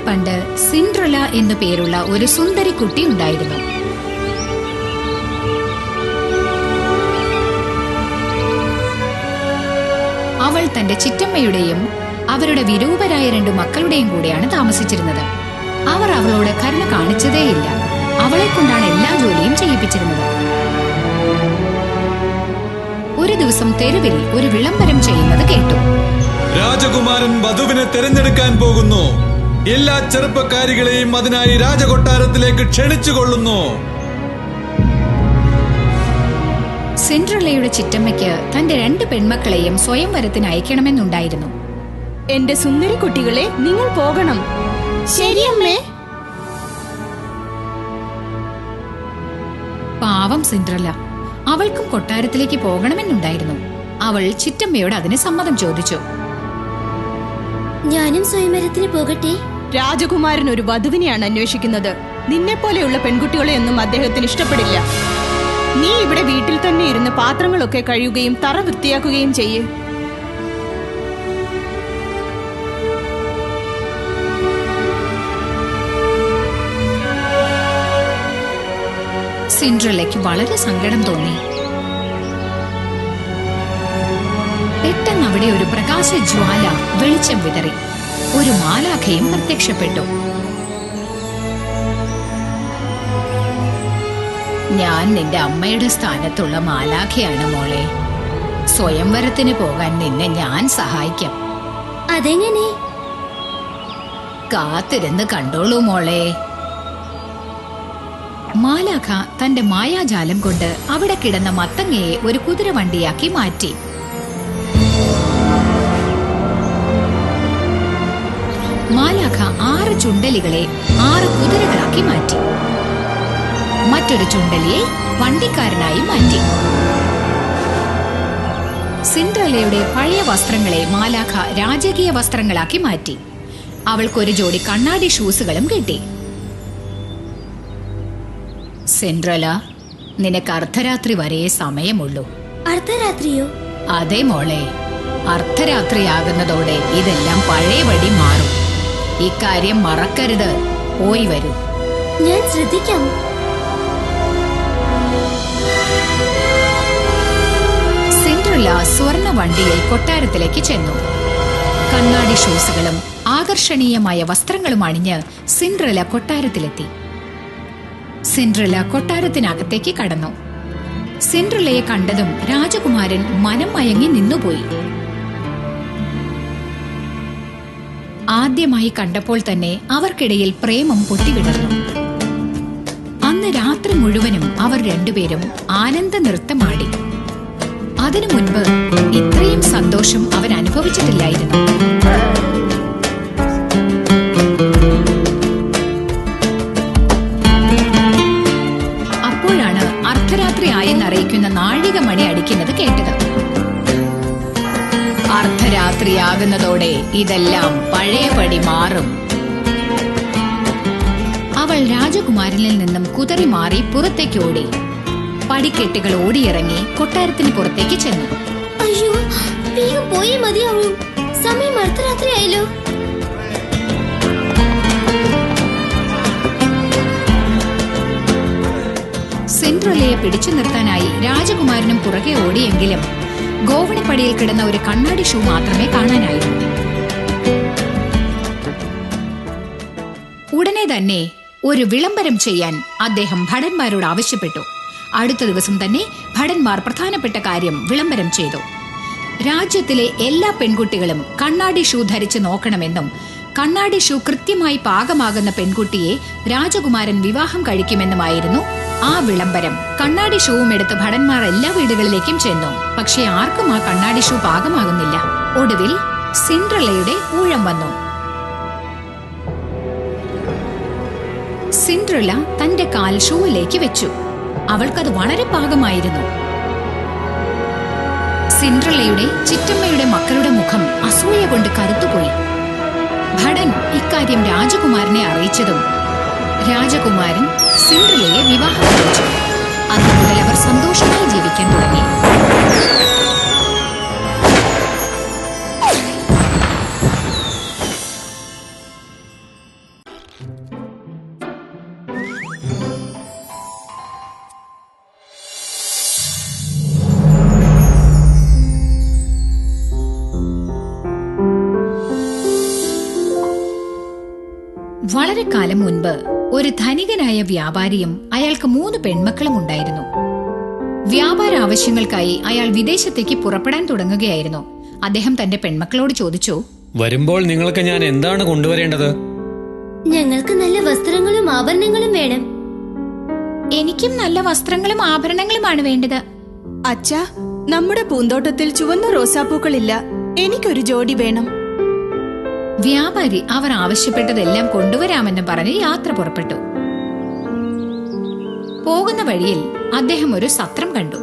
പണ്ട് സിൻഡ്രല എന്നു പേരുള്ള ഒരു സുന്ദരി കുട്ടി ഉണ്ടായിരുന്നു. അവൾ തന്റെ ചിറ്റമ്മയുടെയും അവരുടെ വിരൂപരായ 2 മക്കളുടെയും കൂടെയാണ് താമസിച്ചിരുന്നത്. അവർ അവളോട് കരുണ കാണിച്ചതേയില്ല. അവളെ കൊണ്ടാണ് എല്ലാ ജോലിയും ചെയ്യിപ്പിച്ചിരുന്നത്. ഒരു ദിവസം തെരുവിൽ ഒരു വിളംബരം ചെയ്യുന്നത് കേട്ടു. രാജകുമാരൻ വധുവിനെ തിരഞ്ഞെടുക്കാൻ പോകുന്നു. എല്ലാ ചെറുപ്പക്കാരികളെയും അതിനായി രാജകൊട്ടാരത്തിലേക്ക് ക്ഷണിച്ചുകൊള്ളുന്നു. സിൻഡ്രല്ലയുടെ ചിറ്റമ്മയ്ക്ക് തന്റെ 2 പെൺമക്കളെയും സ്വയംവരത്തിന് അയക്കണമെന്നുണ്ടായിരുന്നു. എന്റെ സുന്ദരി കുട്ടികളെ, നിങ്ങൾ പോകണം. ശരിയമ്മേ. പാവം സിൻഡ്രല്ല, അവൾക്കും കൊട്ടാരത്തിലേക്ക് പോകണമെന്നുണ്ടായിരുന്നു. അവൾ ചിറ്റമ്മയോട് അതിന് സമ്മതം ചോദിച്ചു. ഞാനും സ്വയംവരത്തിന് പോകട്ടെ? രാജകുമാരൻ ഒരു വധുവിനെയാണ് അന്വേഷിക്കുന്നത്. നിന്നെ പോലെയുള്ള പെൺകുട്ടികളെ ഒന്നും അദ്ദേഹത്തിന് ഇഷ്ടപ്പെടില്ല. നീ ഇവിടെ വീട്ടിൽ തന്നെ ഇരുന്ന് പാത്രങ്ങളൊക്കെ കഴുകുകയും തറ വൃത്തിയാക്കുകയും ചെയ്യേ. സിൻഡ്രല്ലയ്ക്ക് വളരെ സങ്കടം തോന്നി. പെട്ടെന്ന് അവിടെ ഒരു പ്രകാശജ്വാല വെളിച്ചം വിതറി. ഒരു മാലാഖയും പ്രത്യക്ഷപ്പെട്ടു. ഞാൻ നിന്റെ അമ്മയുടെ സ്ഥാനത്തുള്ള മാലാഖയാണ് മോളെ. സ്വയംവരത്തിന് പോകാൻ നിന്നെ ഞാൻ സഹായിക്കാം. അതെങ്ങനെ? കാത്തിരുന്ന് കണ്ടോളൂ മോളെ. മാലാഖ തന്റെ മായാജാലം കൊണ്ട് അവിടെ കിടന്ന മത്തങ്ങയെ ഒരു കുതിരവണ്ടിയാക്കി മാറ്റി. മാലാഖ 6 ചുണ്ടലികളെ 6 കുതിരകളാക്കി മാറ്റി. മറ്റൊരു ചുണ്ടലിയെ വണ്ടിക്കാരനായി മാറ്റി. സിൻഡ്രല്ലയുടെ പഴയ വസ്ത്രങ്ങളെ മാലാഖ രാജകീയ വസ്ത്രങ്ങളാക്കി മാറ്റി. അവൾക്കൊരു ജോഡി കണ്ണാടി ഷൂസുകളും കിട്ടി. സിൻഡ്രല്ല, നിനക്ക് അർദ്ധരാത്രി വരെ സമയമുള്ളൂ. അർദ്ധരാത്രിയോ? അതെ മോളെ, അർദ്ധരാത്രിയാകുന്നതോടെ ഇതെല്ലാം പഴയപടി മാറും. ഇക്കാര്യം മറക്കരുത്. പോയി വരൂ. ഞാൻ ശ്രദ്ധിക്കാം. സിൻഡ്രല്ല സ്വർണ്ണ വണ്ടിയിൽ കൊട്ടാരത്തിലേക്ക് ചെന്നു. കണ്ണാടി ഷൂസുകളും ആകർഷണീയമായ വസ്ത്രങ്ങളും അണിഞ്ഞ് സിൻഡ്രല കൊട്ടാരത്തിലെത്തി. സിൻഡ്രല കൊട്ടാരത്തിനകത്തേക്ക് കടന്നു. സിൻഡ്രലയെ കണ്ടതും രാജകുമാരൻ മനം മയങ്ങി നിന്നുപോയി. ആദ്യമായി കണ്ടപ്പോൾ തന്നെ അവർക്കിടയിൽ പ്രേമം പൊട്ടിവിടർന്നു. അന്ന് രാത്രി മുഴുവനും അവർ രണ്ടുപേരും ആനന്ദ നൃത്തമാടി. അതിനു മുൻപ് ഇത്രയും സന്തോഷം അവൻ അനുഭവിച്ചിട്ടില്ലായിരുന്നു. അപ്പോഴാണ് അർദ്ധരാത്രി ആയെന്നറിയിക്കുന്ന നാഴികമണി അടിക്കുന്നത് കേട്ടത്. അർദ്ധരാത്രിയാകുന്നതോടെ ഇതെല്ലാം പഴയപടി മാറും. അവൾ രാജകുമാരനിൽ നിന്നും കുതറി മാറി പുറത്തേക്ക് ഓടി. പടിക്കെട്ടുകൾ ഓടിയിറങ്ങി കൊട്ടാരത്തിന് പുറത്തേക്ക് ചെന്നു. അയ്യോ, വേഗം പോയേ മതിയാവൂ. സമയം അർദ്ധരാത്രിയായല്ലോ. സിൻഡ്രലയെ പിടിച്ചു നിർത്താനായി രാജകുമാരനും പുറകെ ഓടിയെങ്കിലും ഗോവണിപ്പടിയിൽ കിടന്ന ഒരു കണ്ണാടി ഷൂ മാത്രമേ കാണാനായിരുന്നു. ഉടനെ തന്നെ ഒരു വിളംബരം ചെയ്യാൻ അദ്ദേഹം ഭടന്മാരോട് ആവശ്യപ്പെട്ടു. അടുത്ത ദിവസം തന്നെ ഭടന്മാർ പ്രധാനപ്പെട്ട കാര്യം വിളംബരം ചെയ്തു. രാജ്യത്തിലെ എല്ലാ പെൺകുട്ടികളും കണ്ണാടി ഷൂ ധരിച്ച് നോക്കണമെന്നും കണ്ണാടി ഷൂ കൃത്യമായി പാകമാകുന്ന പെൺകുട്ടിയെ രാജകുമാരൻ വിവാഹം കഴിക്കുമെന്നുമായിരുന്നു ആ വിളംബരം. കണ്ണാടി ഷൂവും എടുത്ത് ഭടന്മാർ എല്ലാ വീടുകളിലേക്കും ചെന്നു. പക്ഷെ ആർക്കും ആ കണ്ണാടി ഷൂ പാകമാകുന്നില്ല. ഒടുവിൽ സിൻഡ്രലയുടെ ഊഴം വന്നു. സിൻഡ്രല തന്റെ കാൽ ഷൂവിലേക്ക് വെച്ചു. അവൾക്കത് വളരെ പാകമായിരുന്നു. സിൻഡ്രലയുടെ ചിറ്റമ്മയുടെ മക്കളുടെ മുഖം അസൂയ കൊണ്ട് കറുത്തുപോയി. ഭടൻ ഇക്കാര്യം രാജകുമാരനെ അറിയിച്ചതും രാജകുമാരൻ സിൻഡ്രലയെ വിവാഹം കഴിച്ചു. അന്നു മുതൽ അവർ സന്തോഷമായി ജീവിക്കാൻ തുടങ്ങി. വളരെ കാലം മുൻപ് ഒരു ധനികനായ വ്യാപാരിയും അയാൾക്ക് 3 പെൺമക്കളും ഉണ്ടായിരുന്നു. വ്യാപാര ആവശ്യങ്ങൾക്കായി അയാൾ വിദേശത്തേക്ക് പുറപ്പെടാൻ തുടങ്ങുകയായിരുന്നു. അദ്ദേഹം തന്റെ പെൺമക്കളോട് ചോദിച്ചു, വരുമ്പോൾ നിങ്ങൾക്ക് ഞാൻ എന്താണ് കൊണ്ടുവരേണ്ടത്? ഞങ്ങൾക്ക് നല്ല വസ്ത്രങ്ങളും ആഭരണങ്ങളും വേണം. എനിക്കും നല്ല വസ്ത്രങ്ങളും ആഭരണങ്ങളുമാണ് വേണ്ടത്. അച്ഛാ, നമ്മുടെ പൂന്തോട്ടത്തിൽ ചുവന്ന റോസാപ്പൂക്കളില്ല. എനിക്കൊരു ജോഡി വേണം. വ്യാപാരി അവർ ആവശ്യപ്പെട്ടതെല്ലാം കൊണ്ടുവരാമെന്ന് പറഞ്ഞ് യാത്ര പുറപ്പെട്ടു. പോകുന്ന വഴിയിൽ അദ്ദേഹം ഒരു സത്രം കണ്ടു.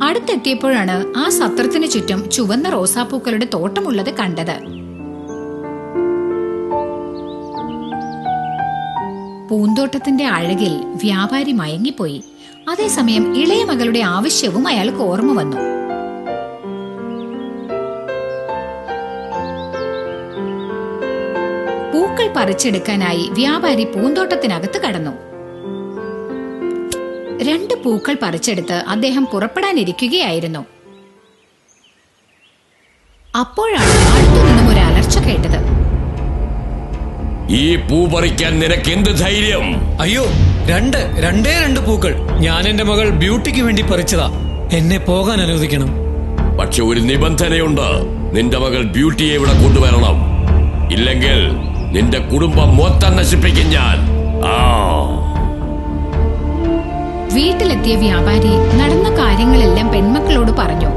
അടുത്തെത്തിയപ്പോഴാണ് ആ സത്രത്തിന് ചുറ്റും ചുവന്ന റോസാപ്പൂക്കളുടെ തോട്ടമുള്ളത് കണ്ടത്. പൂന്തോട്ടത്തിന്റെ അഴകിൽ വ്യാപാരി മയങ്ങിപ്പോയി. അതേസമയം ഇളയ മകളുടെ ആവശ്യവും അയാൾക്ക് ഓർമ്മ വന്നു. പൂക്കൾ പറിച്ചെടുക്കാനായി വ്യാപാരി പൂന്തോട്ടത്തിനകത്ത് കടന്നു. 2 പൂക്കൾ പറിച്ചെടുത്ത് അദ്ദേഹം പുറപ്പെടാനിരിക്കുകയായിരുന്നു. അപ്പോഴാണ് അടുത്തുനിന്നും ഒരു അലർച്ച കേട്ടത്. ഈ പൂ പറിക്കാൻ നിനക്ക് എന്ത് ധൈര്യം? അയ്യോ, രണ്ടേ രണ്ട് പൂക്കൾ ഞാൻ എന്റെ മകൾ ബ്യൂട്ടിക്ക് വേണ്ടി പറിച്ചതാ. എന്നെ പോകാൻ അനുവദിക്കണം. പക്ഷെ ഒരു നിബന്ധനയുണ്ട്. നിന്റെ മകൾ ബ്യൂട്ടിയെ ഇവിടെ കൊണ്ടുവരണം. ഇല്ലെങ്കിൽ നിന്റെ കുടുംബം മൊത്തം നശിപ്പിക്കും ഞാൻ. വീട്ടിലെത്തിയ വ്യാപാരി നടന്ന കാര്യങ്ങളെല്ലാം പെൺമക്കളോട് പറഞ്ഞു.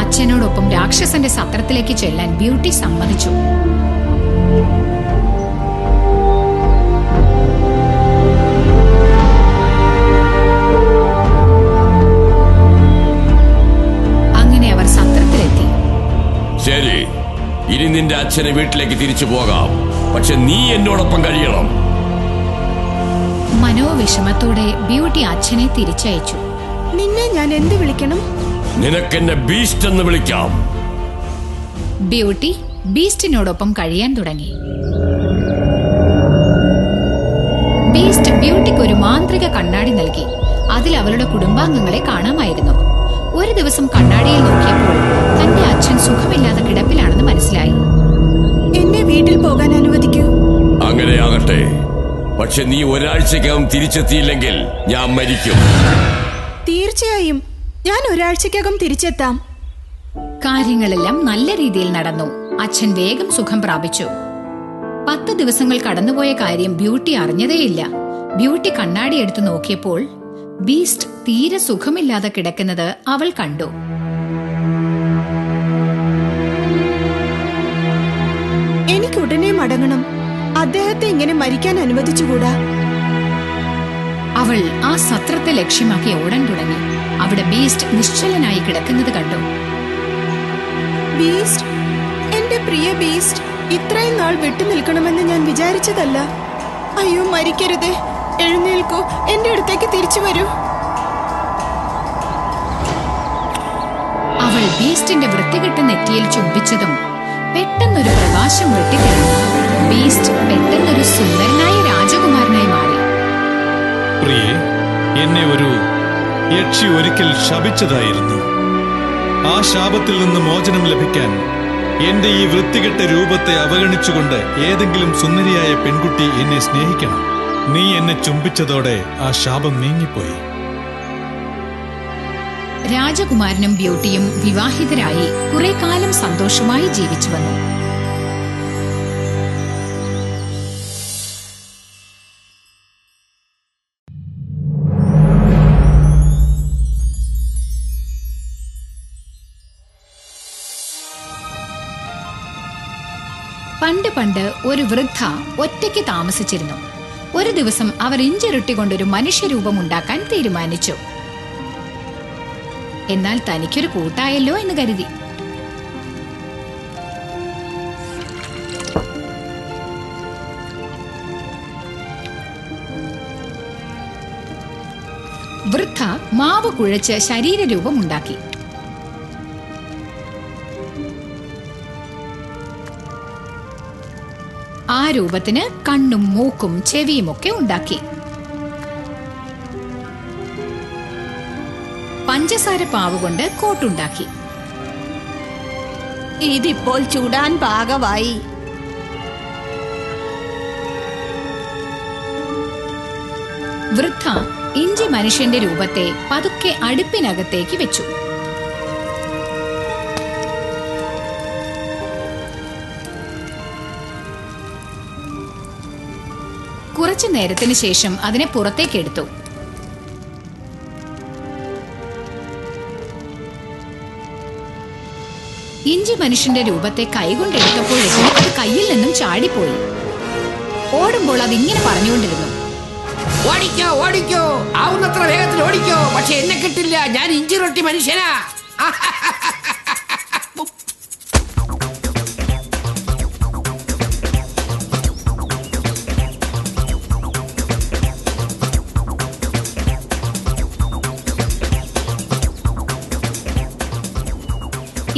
അച്ഛനോടൊപ്പം രാക്ഷസന്റെ സത്രത്തിലേക്ക് ചെല്ലാൻ ബ്യൂട്ടി സമ്മതിച്ചു. അങ്ങനെ അവർ സത്രത്തിലെത്തി. ശരി, ഇനി നിന്റെ അച്ഛനെ വീട്ടിലേക്ക് തിരിച്ചു പോകാം. പക്ഷെ നീ എന്നോടൊപ്പം കഴിയണം. മനോവിഷമത്തോടെ ബ്യൂട്ടി അച്ഛനെ തിരിച്ചയച്ചു. നിന്നെ ഞാൻ എന്ത് വിളിക്കണം? നിനക്കെന്നെ ബീസ്റ്റ് എന്ന് വിളിക്കാം. ബ്യൂട്ടി ബീസ്റ്റിനോടൊപ്പം കഴിയാൻ തുടങ്ങി. ബീസ്റ്റ് ബ്യൂട്ടിക്ക് ഒരു മാന്ത്രിക കണ്ണാടി നൽകി. അതിൽ അവളുടെ കുടുംബാംഗങ്ങളെ കാണാമായിരുന്നു. ഒരു ദിവസം കണ്ണാടിയിൽ നോക്കിയപ്പോൾ തന്റെ അച്ഛൻ സുഖമില്ലാതെ കിടപ്പിലാണെന്ന് മനസ്സിലായി. എന്നെ വീട്ടിൽ പോകാൻ അനുവദിക്കൂ. അങ്ങനെയാകട്ടെ. പക്ഷെ നീ ഒരാഴ്ചക്കകം തിരിച്ചെത്തിയില്ലെങ്കിൽ ഞാൻ മരിക്കും. തീർച്ചയായും ഞാൻ ഒരാഴ്ചക്കകം തിരിച്ചെത്താം. കാര്യങ്ങളെല്ലാം നല്ല രീതിയിൽ നടന്നു. അച്ഛൻ വേഗം സുഖം പ്രാപിച്ചു. 10 ദിവസങ്ങൾ കടന്നുപോയ കാര്യം ബ്യൂട്ടി അറിഞ്ഞതേയില്ല. ബ്യൂട്ടി കണ്ണാടി എടുത്തു നോക്കിയപ്പോൾ ബീസ്റ്റ് തീരെ സുഖമില്ലാതെ കിടക്കുന്നത് അവൾ കണ്ടു. എനിക്ക് ഉടനെ മടങ്ങണം. അദ്ദേഹത്തെ ഇങ്ങനെ മരിക്കാൻ അനുവദിച്ചുകൂടാ. അവൾ ആ സത്രത്തെ ലക്ഷ്യമാക്കി ഓടാൻ തുടങ്ങി. അവിടെ ബീസ്റ്റ് നിശ്ചലനായി കിടക്കുന്നത് കണ്ടു. ബീസ്റ്റ്, എന്റെ പ്രിയ ബീസ്റ്റ്, ഇത്രയും നാൾ വിട്ടു നിൽക്കണമെന്ന് ഞാൻ വിചാരിച്ചതല്ല. അയ്യോ, മരിക്കരുതേ. എഴുന്നേൽക്കൂ, എന്റെ അടുത്തേക്ക് തിരിച്ചു വരൂ. അവൾ ബീസ്റ്റിന്റെ വൃത്തികെട്ട നെറ്റിയിൽ ചുംബിച്ചതും പെട്ടെന്നൊരു പ്രകാശം വെട്ടിത്തിളങ്ങി. ബീസ്റ്റ് പെട്ടെന്നൊരു സുന്ദരനായ രാജകുമാരനായി മാറി. പ്രിയേ, എന്നെ ഒരു യക്ഷി ഒരിക്കൽ ശപിച്ചതായിരുന്നു. ആ ശാപത്തിൽ നിന്ന് മോചനം ലഭിക്കാൻ എന്റെ ഈ വൃത്തികെട്ട രൂപത്തെ അവഗണിച്ചുകൊണ്ട് ഏതെങ്കിലും സുന്ദരിയായ പെൺകുട്ടി എന്നെ സ്നേഹിക്കണം. നീ എന്നെ ചുംബിച്ചതോടെ ആ ശാപം നീങ്ങിപ്പോയി. രാജകുമാരനും ബ്യൂട്ടിയും വിവാഹിതരായി കുറെ കാലം സന്തോഷമായി ജീവിച്ചു വന്നു. പണ്ട് ഒരു വൃദ്ധ ഒറ്റയ്ക്ക് താമസിച്ചിരുന്നു. ഒരു ദിവസം അവർ ഇഞ്ചിരുട്ടിക്കൊണ്ടൊരു മനുഷ്യരൂപം ഉണ്ടാക്കാൻ തീരുമാനിച്ചു. എന്നാൽ തനിക്കൊരു കൂട്ടായല്ലോ എന്ന് കരുതി. വൃദ്ധ മാവ് കുഴച്ച് ശരീരരൂപം ഉണ്ടാക്കി. ആ രൂപത്തിന് കണ്ണും മൂക്കും ചെവിയുമൊക്കെ ഉണ്ടാക്കി. പഞ്ചസാര പാവ് കൊണ്ട് കോട്ടുണ്ടാക്കി. ഇതിപ്പോൾ ചൂടാൻ പാകമായി. വൃദ്ധ ഇഞ്ചി മനുഷ്യന്റെ രൂപത്തെ പതുക്കെ അടുപ്പിനകത്തേക്ക് വെച്ചു. കുറച്ചു നേരത്തിന് ശേഷം അതിനെ പുറത്തേക്കെടുത്തു. ഇഞ്ചി മനുഷ്യന്റെ രൂപത്തെ കൈകൊണ്ടെടുത്തപ്പോഴേക്കും അത് കയ്യിൽ നിന്നും ചാടിപ്പോയി. ഓടുമ്പോൾ അതിങ്ങനെ പറഞ്ഞുകൊണ്ടിരുന്നു, ഓടിക്കോ ഓടിക്കോ, ആവുന്നത്ര വേഗത്തിൽ ഓടിക്കോ, പക്ഷെ എന്നെ കിട്ടില്ല, ഞാൻ ഇഞ്ചി റൊട്ടി മനുഷ്യനാ.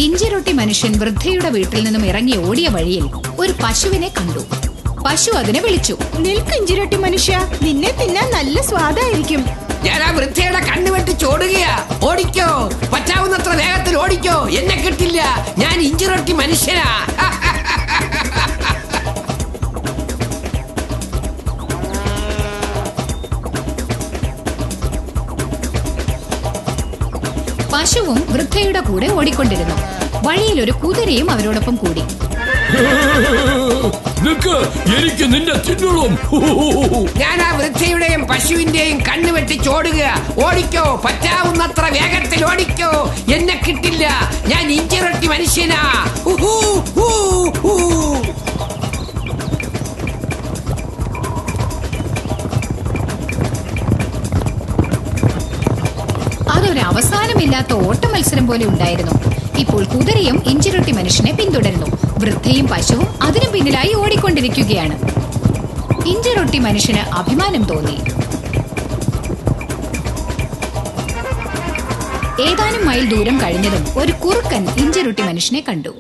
ഇഞ്ചിരൊട്ടി മനുഷ്യൻ വൃദ്ധയുടെ വീട്ടിൽ നിന്നും ഇറങ്ങി ഓടിയ വഴിയിൽ ഒരു പശുവിനെ കണ്ടു. പശു അതിനെ വിളിച്ചു, നിൽക്ക് ഇഞ്ചിരൊട്ടി മനുഷ്യ, നിന്നെ തിന്നാൻ നല്ല സ്വാദായിരിക്കും. ഞാൻ ആ വൃദ്ധയുടെ കണ്ണുവെട്ടി ചോടുകയാ. ഓടിക്കോ, പറ്റാവുന്നത്ര വേഗത്തിൽ ഓടിക്കോ, എന്നെ കിട്ടില്ല, ഞാൻ ഇഞ്ചി റൊട്ടി മനുഷ്യനാ. പശുവും വൃദ്ധയുടെ കൂടെ ഓടിക്കൊണ്ടിരുന്നു. വഴിയിൽ ഒരു കുതിരയും അവരോടൊപ്പം കൂടി. എനിക്ക് നിന്നെ തിന്നണം. ഞാൻ ആ വൃദ്ധയുടെയും പശുവിന്റെയും കണ്ണുവെട്ടി ചോടുക. ഓടിക്കോ, പറ്റാവുന്നത്ര വേഗത്തിൽ ഓടിക്കോ, എന്നെ കിട്ടില്ല, ഞാൻ ഇഞ്ചി റൊട്ടി മനുഷ്യനാ. അതൊരു അവസാനമില്ലാത്ത ഓട്ട മത്സരം പോലെ ഉണ്ടായിരുന്നു. ഇപ്പോൾ കുതിരയും ഇഞ്ചിരൊട്ടി മനുഷ്യനെ പിന്തുടരുന്നു. വൃദ്ധയും പശുവും അതിനു പിന്നിലായി ഓടിക്കൊണ്ടിരിക്കുകയാണ്. ഇഞ്ചിരൊട്ടി മനുഷ്യന് അഭിമാനം തോന്നി. ഏതാനും മൈൽ ദൂരം കഴിഞ്ഞതും ഒരു കുറുക്കൻ ഇഞ്ചിരൊട്ടി മനുഷ്യനെ കണ്ടു.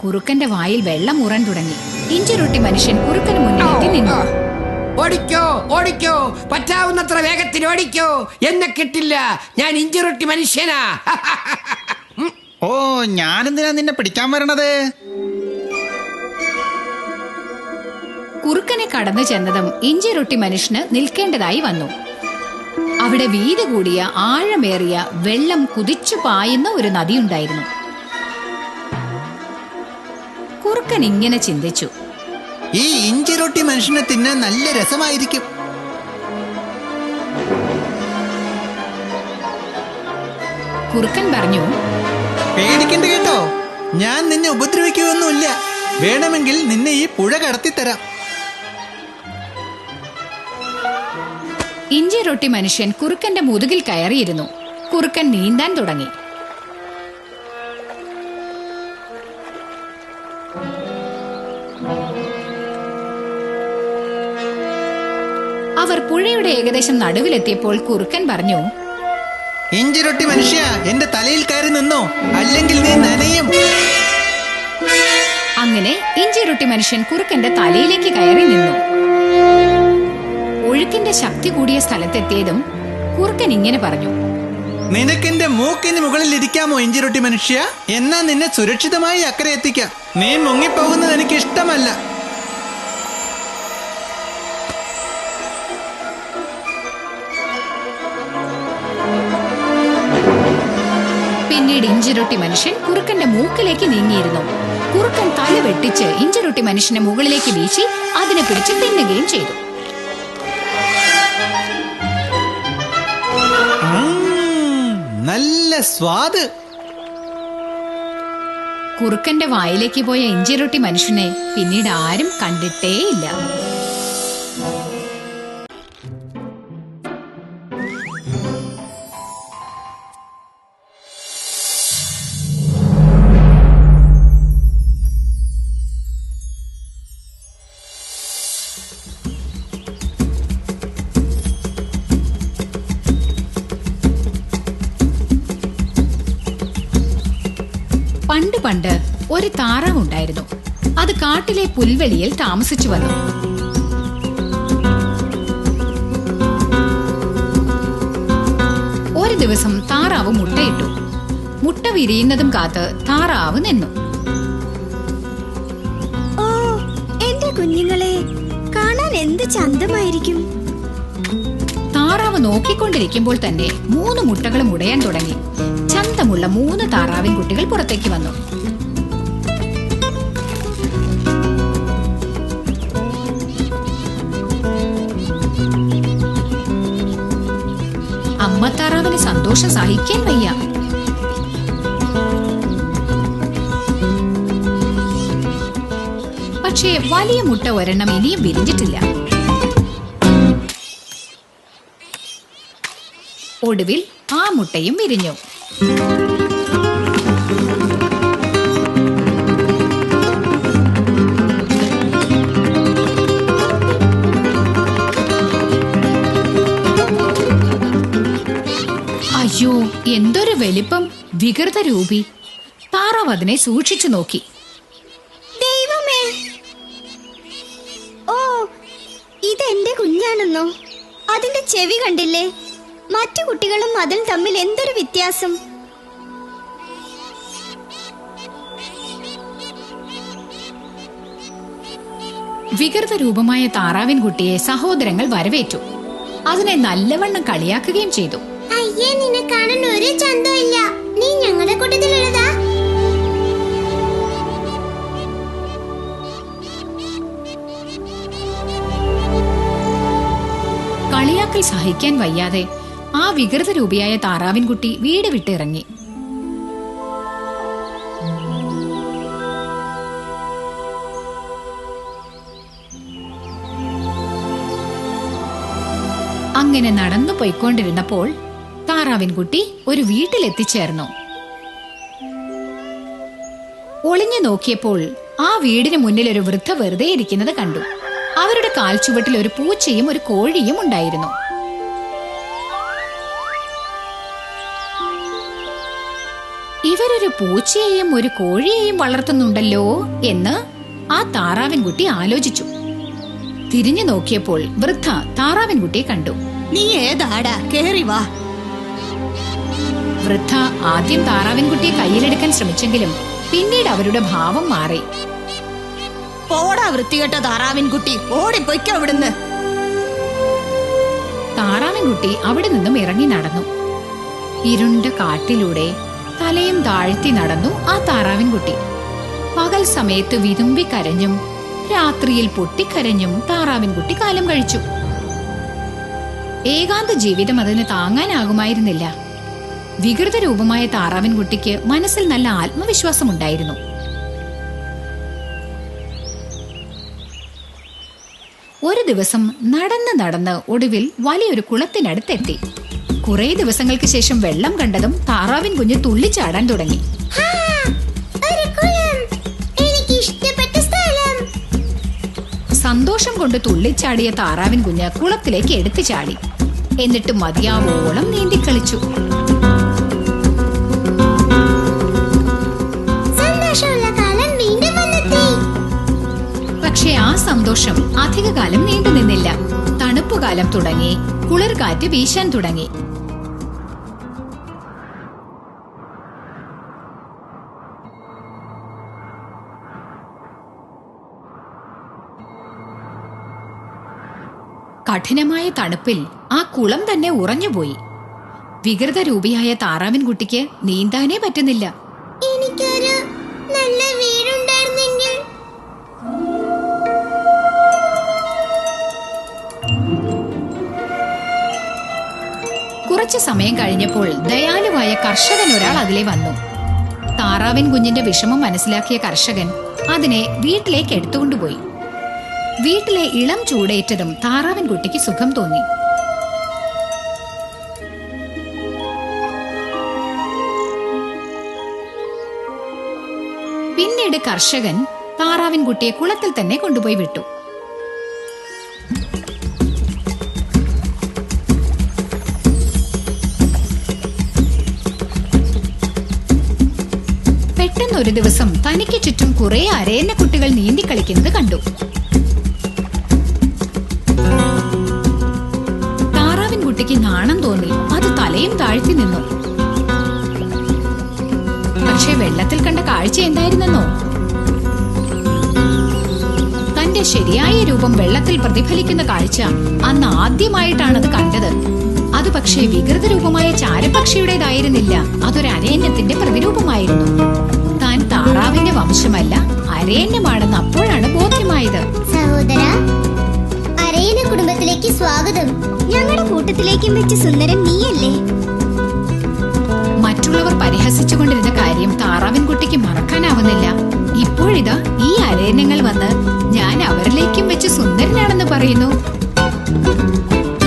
കുറുക്കന്റെ വായിൽ വെള്ളം ഊറാൻ തുടങ്ങി. ഇഞ്ചിരൊട്ടി മനുഷ്യൻ കുറുക്കന് മുന്നിലെത്തി നിന്നു. ഓടിക്കോ ഓടിക്കോ, പറ്റാവുന്നത്ര വേഗത്തിൽ ഓടിക്കോ. എന്നെ കിട്ടില്ല, ഞാൻ ഇഞ്ചിറൊട്ടി മനുഷ്യനാ. ഓ, ഞാനെന്തിനാ നിന്നെ പിടിക്കാൻ വരണത്? കുറുക്കനെ കടന്നു ചെന്നതും ഇഞ്ചിറൊട്ടി മനുഷ്യന് നിൽക്കേണ്ടതായി വന്നു. അവിടെ വീതി കൂടിയ ആഴമേറിയ വെള്ളം കുതിച്ചു പായുന്ന ഒരു നദിയുണ്ടായിരുന്നു. കുറുക്കൻ ഇങ്ങനെ ചിന്തിച്ചു, ഈ ഇഞ്ചിറൊട്ടി മനുഷ്യനെ തിന്നാൻ നല്ല രസമായിരിക്കും. കുറുക്കൻ പറഞ്ഞു, പേടിക്കണ്ട കേട്ടോ, ഞാൻ നിന്നെ ഉപദ്രവിക്കുകയൊന്നുമില്ല. വേണമെങ്കിൽ നിന്നെ ഈ പുഴ കടത്തിത്തരാം. ഇഞ്ചിറൊട്ടി മനുഷ്യൻ കുറുക്കന്റെ മുതുകിൽ കയറിയിരുന്നു. കുറുക്കൻ നീന്താൻ തുടങ്ങി. അവർ പുഴയുടെ ഏകദേശം നടുവിലെത്തിയപ്പോൾ കുറുക്കൻ പറഞ്ഞു, ഇഞ്ചിറൊട്ടി മനുഷ്യ, എന്റെ തലയിൽ കയറി നിന്നോ, അല്ലെങ്കിൽ നീ നനയും. അങ്ങനെ ഇഞ്ചിറൊട്ടി മനുഷ്യൻ കുറുക്കന്റെ തലയിലേക്ക് കയറി നിന്നു. ഒഴുക്കിന്റെ ശക്തി കൂടിയ സ്ഥലത്തെത്തിയതും കുറുക്കൻ ഇങ്ങനെ പറഞ്ഞു, നിനക്കെന്റെ മൂക്കിന് മുകളിൽ ഇരിക്കാമോ ഇഞ്ചിറൊട്ടി മനുഷ്യ? എന്നാ നിന്നെ സുരക്ഷിതമായി അക്കരെ എത്തിക്കാം. നീ മുങ്ങിപ്പോകുന്നത് എനിക്ക് ഇഷ്ടമല്ല. പിന്നീട് ഇഞ്ചിറൊട്ടി മനുഷ്യൻ കുറുക്കന്റെ മൂക്കിലേക്ക് നീങ്ങിയിരുന്നു. കുറുക്കൻ തല വെട്ടിച്ച് ഇഞ്ചിറൊട്ടി മനുഷ്യനെ മുകളിലേക്ക് വീശി അതിനെ പിടിച്ച് തിന്നുകയും ചെയ്തു. നല്ല സ്വാദ്. കുറുക്കന്റെ വായിലേക്ക് പോയ ഇഞ്ചിറൊട്ടി മനുഷ്യനെ പിന്നീട് ആരും കണ്ടിട്ടേയില്ല. പണ്ട് പണ്ട് ഒരു താറാവുണ്ടായിരുന്നു. അത് കാട്ടിലെ പുൽവെളിയിൽ താമസിച്ചു വന്നു. ഒരു ദിവസം താറാവ് മുട്ടയിട്ടു. മുട്ട വിരിയുന്നതും കാത്ത് താറാവ് നിന്നു. ഓ, എന്റെ കുഞ്ഞുങ്ങളെ കാണാൻ എന്ത് ചന്തമായിരിക്കും. താറാവ് നോക്കിക്കൊണ്ടിരിക്കുമ്പോൾ തന്നെ 3 മുട്ടകളും ഉടയാൻ തുടങ്ങി. ചന്തമുള്ള 3 താറാവിൻ കുട്ടികൾ പുറത്തേക്ക് വന്നു. അമ്മ താറാവിന് സന്തോഷം സഹിക്കാൻ വയ്യ. പക്ഷേ വലിയ മുട്ട ഒരെണ്ണം ഇനിയും വിരിഞ്ഞിട്ടില്ല. ഒടുവിൽ ആ മുട്ടയും വിരിഞ്ഞു. അയ്യോ, എന്തൊരു വലിപ്പം! വികൃത രൂപി! താറാവ് അതിനെ സൂക്ഷിച്ചു നോക്കി. ദൈവമേ, ഓ, ഇതെന്റെ കുഞ്ഞാണെന്നോ? അതിന്റെ ചെവി കണ്ടില്ലേ? മറ്റു കുട്ടികളും അതിൽ തമ്മിൽ എന്തൊരു വ്യത്യാസം! വികൃത രൂപമായ താറാവിൻ കുട്ടിയെ സഹോദരങ്ങൾ വരവേറ്റു. അതിനെ നല്ലവണ്ണം കളിയാക്കുകയും ചെയ്തു. അയ്യേ, നിന്നെ കാണാൻ ഒരു ചന്തമില്ല. നീ ഞങ്ങളുടെ കൂട്ടത്തിലുള്ളതാ? കളിയാക്കൽ സഹിക്കാൻ വയ്യാതെ ആ വികൃത രൂപിയായ താറാവിൻ കുട്ടി വീട് വിട്ടിറങ്ങി. അങ്ങനെ നടന്നു പോയിക്കൊണ്ടിരുന്നപ്പോൾ താറാവിൻ കുട്ടി ഒരു വീട്ടിലെത്തിച്ചേർന്നു. ഒളിഞ്ഞു നോക്കിയപ്പോൾ ആ വീടിന് മുന്നിൽ ഒരു വൃദ്ധ വെറുതെ ഇരിക്കുന്നത് കണ്ടു. അവരുടെ കാൽച്ചുവട്ടിൽ ഒരു പൂച്ചയും ഒരു കോഴിയും ഉണ്ടായിരുന്നു. ഇവരൊരു പൂച്ചയെയും ഒരു കോഴിയെയും വളർത്തുന്നുണ്ടല്ലോ എന്ന് ആ താറാവിൻ കുട്ടി ആലോചിച്ചു. തിരിഞ്ഞു നോക്കിയപ്പോൾ വൃദ്ധ താറാവിൻകുട്ടിയെ കണ്ടു. നീ ഏതാടാ? കേറി വാ. വൃദ്ധ ആദ്യം താറാവിൻകുട്ടിയെ കയ്യിലെടുക്കാൻ ശ്രമിച്ചെങ്കിലും പിന്നീട് അവരുടെ ഭാവം മാറി. പോടാ വൃത്തികെട്ട താറാവിൻകുട്ടി, ഓടിപ്പൊയ്ക്കോ അവിടുന്ന്. താറാവിൻകുട്ടി അവിടെ നിന്നും ഇറങ്ങി നടന്നു. ഇരുണ്ട കാട്ടിലൂടെ തലയും താഴ്ത്തി നടന്നു ആ താറാവിൻകുട്ടി. പകൽ സമയത്ത് വിതുമ്പി കരഞ്ഞും രാത്രിയിൽ പൊട്ടിക്കരഞ്ഞും താറാവിൻകുട്ടി കാലം കഴിച്ചു. ഏകാന്ത ജീവിതം അതിന് താങ്ങാനാകുമായിരുന്നില്ല. വികൃത രൂപമായ താറാവിൻകുട്ടിക്ക് മനസ്സിൽ നല്ല ആത്മവിശ്വാസമുണ്ടായിരുന്നു. ഒരു ദിവസം നടന്ന് നടന്ന് ഒടുവിൽ വലിയൊരു കുളത്തിനടുത്തെത്തി. കുറെ ദിവസങ്ങൾക്ക് ശേഷം വെള്ളം കണ്ടതും താറാവിൻ കുഞ്ഞ് തുള്ളിച്ചാടാൻ തുടങ്ങി. സന്തോഷം കൊണ്ട് തുള്ളിച്ചാടിയ താറാവിൻ കുഞ്ഞ് കുളത്തിലേക്ക് എടുത്തു ചാടി. എന്നിട്ട് മതിയാവോളം നീന്തിക്കളിച്ചു. പക്ഷെ ആ സന്തോഷം അധികകാലം നീണ്ടു നിന്നില്ല. തണുപ്പുകാലം തുടങ്ങി, കുളിർകാറ്റ് വീശാൻ തുടങ്ങി. കഠിനമായ തണുപ്പിൽ ആ കുളം തന്നെ ഉറഞ്ഞുപോയി. വികൃത രൂപിയായ താറാവിൻകുട്ടിക്ക് നീന്താനേ പറ്റുന്നില്ല. എനിക്കൊരു നല്ല വീടുണ്ടായിരുന്നെങ്കിൽ. കുറച്ചു സമയം കഴിഞ്ഞപ്പോൾ ദയാലുവായ കർഷകൻ ഒരാൾ അതിലെ വന്നു. താറാവിൻ കുഞ്ഞിന്റെ വിഷമം മനസ്സിലാക്കിയ കർഷകൻ അതിനെ വീട്ടിലേക്ക് എടുത്തുകൊണ്ടുപോയി. വീട്ടിലെ ഇളം ചൂടേറ്റതും താറാവിൻകുട്ടിക്ക് സുഖം തോന്നി. പിന്നീട് കർഷകൻ താറാവിൻകുട്ടിയെ കുളത്തിൽ തന്നെ കൊണ്ടുപോയി വിട്ടു. പെട്ടെന്നൊരു ദിവസം തനിക്ക് ചുറ്റും കുറെ അരയന്ന കുട്ടികൾ നീന്തിക്കളിക്കുന്നത് കണ്ടു. താറാവിൻകുട്ടിക്ക് നാണം തോന്നി. അത് തലയും താഴ്ത്തി നിന്നു. പക്ഷെ വെള്ളത്തിൽ കണ്ട കാഴ്ച എന്തായിരുന്നെന്നോ? തന്റെ ശരിയായ രൂപം വെള്ളത്തിൽ പ്രതിഫലിക്കുന്ന കാഴ്ച അന്ന് ആദ്യമായിട്ടാണത് കണ്ടത്. അത് പക്ഷേ വികൃത രൂപമായ ചാരപക്ഷിയുടേതായിരുന്നില്ല. അതൊരു അരയന്നത്തിന്റെ പ്രതിരൂപമായിരുന്നു. താൻ താറാവിന്റെ വംശമല്ല, അരയന്നമാണെന്ന് അപ്പോഴാണ് ബോധ്യമായത്. സഹോദര, അരയന്ന കുടുംബത്തിലേക്ക് സ്വാഗതം. ഞങ്ങളുടെ കൂട്ടത്തിലേക്കും വെച്ച് സുന്ദരൻ നീയല്ലേ? മറ്റുള്ളവർ പരിഹസിച്ചുകൊണ്ടിരുന്ന കാര്യം താറാവിൻകുട്ടിക്ക് മറക്കാനാവുന്നില്ല. ഇപ്പോഴിതാ ഈ അരയന്നങ്ങൾ വന്ന് ഞാൻ അവരിലേക്കും വെച്ച് സുന്ദരനാണെന്ന് പറയുന്നു.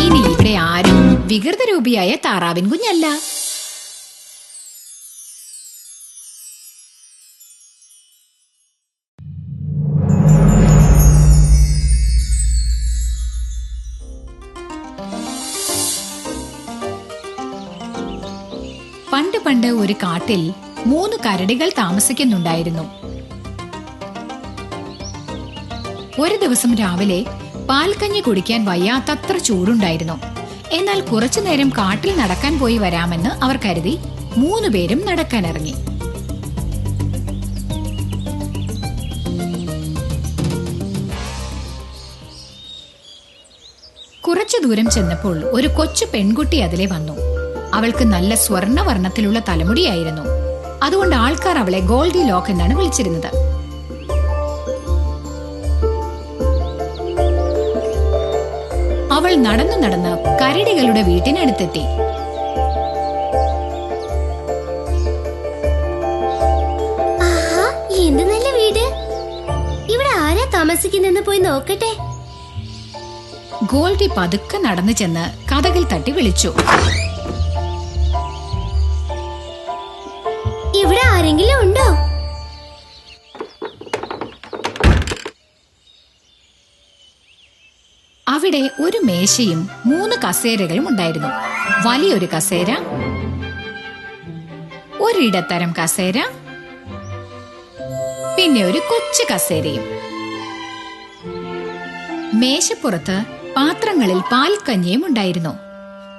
ഇനി ഇവിടെ ആരും വികൃത രൂപിയായ താറാവിൻ കുഞ്ഞല്ല. പണ്ട് പണ്ട് ഒരു കാട്ടിൽ 3 കരടികൾ താമസിക്കുന്നുണ്ടായിരുന്നു. ഒരു ദിവസം രാവിലെ പാൽക്കഞ്ഞി കുടിക്കാൻ വയ്യാത്തത്ര ചൂടുണ്ടായിരുന്നു. എന്നാൽ കുറച്ചുനേരം കാട്ടിൽ നടക്കാൻ പോയി വരാമെന്ന് അവർ കരുതി 3 പേരും നടക്കാനിറങ്ങി. കുറച്ചു ദൂരം ചെന്നപ്പോൾ ഒരു കൊച്ചു പെൺകുട്ടി അതിലെ വന്നു. അവൾക്ക് നല്ല സ്വർണ്ണവർണ്ണത്തിലുള്ള തലമുടിയായിരുന്നു. അതുകൊണ്ട് ആൾക്കാർ അവളെ ഗോൾഡി ലോക്ക് എന്നാണ് വിളിച്ചിരുന്നത്. അവൾ നടന്നു നടന്ന് കരടികളുടെ വീട്ടിനടുത്തെത്തി. എന്ത് നല്ല വീട്! ഇവിടെ ആരാ താമസിക്കുന്നെന്ന് പോയി നോക്കട്ടെ. ഗോൾഡി പതുക്കെ നടന്നു ചെന്ന് കതകിൽ തട്ടി വിളിച്ചു. ഇവിടെ ആരെങ്കിലും ഉണ്ടോ? അവിടെ ഒരു മേശയും 3 കസേരകളും ഉണ്ടായിരുന്നു. വലിയൊരു കസേര, ഒരിടത്തരം കസേര, പിന്നെ ഒരു കൊച്ചു കസേരയും. മേശപ്പുറത്ത് പാത്രങ്ങളിൽ പാൽക്കഞ്ഞിയും ഉണ്ടായിരുന്നു.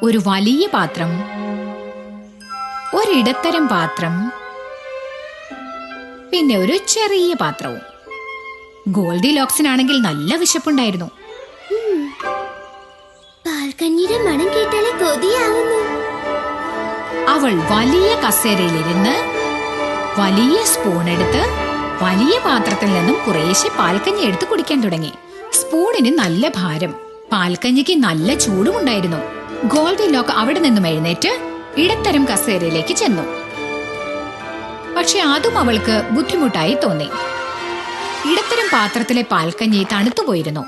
ഒരു വലിയ പാത്രം, ഒരിടത്തരം പാത്രം, പിന്നെ ഒരു ചെറിയ പാത്രവും. ഗോൾഡിലോക്സിനാണെങ്കിൽ നല്ല വിശപ്പുണ്ടായിരുന്നു. പാൽക്കഞ്ഞിയുടെ മണം കേട്ടാലേ കൊതിയാവുന്നു. അവൾ വലിയ കസേരയിലിരുന്ന് വലിയ സ്പൂൺ എടുത്ത് വലിയ പാത്രത്തിൽ നിന്നും കുറേശ്ശെ പാൽക്കഞ്ഞി എടുത്ത് കുടിക്കാൻ തുടങ്ങി. സ്പൂണിന് നല്ല ഭാരം, പാൽക്കഞ്ഞിക്ക് നല്ല ചൂടുമുണ്ടായിരുന്നു. ഗോൾഡിലോക്ക് അവിടെ നിന്നും എഴുന്നേറ്റ് ഇടത്തരം കസേരയിലേക്ക് ചെന്നു. പക്ഷെ അതും അവൾക്ക് ബുദ്ധിമുട്ടായി തോന്നി. ഇടത്തരം പാത്രത്തിലെ പാൽക്കഞ്ഞി തണുത്തുപോയിരുന്നു.